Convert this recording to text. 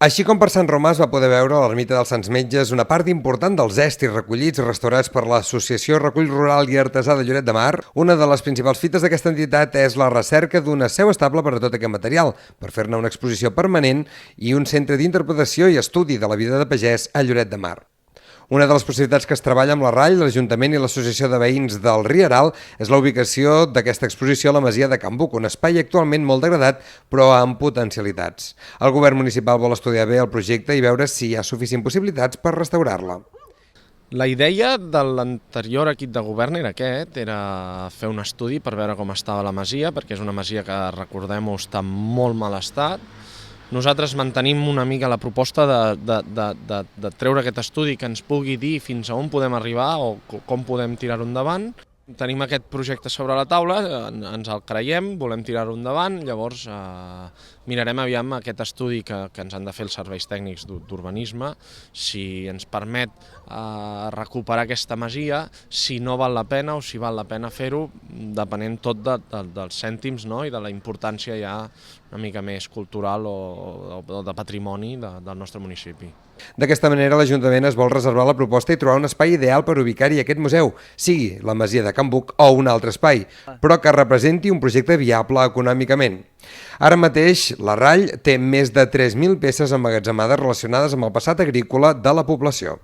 Així com per Sant Romà es va poder veure a l'ermita dels Sants Metges una part important dels estris recollits restaurats per l'Associació Recull Rural i Artesà de Lloret de Mar, una de les principals fites d'aquesta entitat és la recerca d'una seu estable per a tot aquest material, per fer-ne una exposició permanent i un centre d'interpretació i estudi de la vida de pagès a Lloret de Mar. Una de les possibilitats que es treballa amb la RAI, l'Ajuntament i l'Associació de Veïns del Rieral és la ubicació d'aquesta exposició a la masia de Can Buc, un espai actualment molt degradat però amb potencialitats. El govern municipal vol estudiar bé el projecte i veure si hi ha suficient possibilitats per restaurar-la. La idea de l'anterior equip de govern era fer un estudi per veure com estava la masia, perquè és una masia que, recordem-ho, està en molt mal estat. Nosaltres mantenim una mica la proposta de treure aquest estudi que ens pugui dir fins a on podem arribar o com podem tirar-ho endavant. Tenim aquest projecte sobre la taula, ens el creiem, volem tirar-ho endavant, llavors mirarem aviam aquest estudi que ens han de fer els serveis tècnics d'urbanisme, si ens permet recuperar aquesta masia, si no val la pena o si val la pena fer-ho, depenent tot dels cèntims, no? I de la importància ja una mica més cultural o de patrimoni del nostre municipi. D'aquesta manera, l'Ajuntament es vol reservar la proposta i trobar un espai ideal per ubicar-hi aquest museu, sigui la masia de Can Buc o un altre espai, però que representi un projecte viable econòmicament. Ara mateix, la RAI té més de 3.000 peces emmagatzemades relacionades amb el passat agrícola de la població.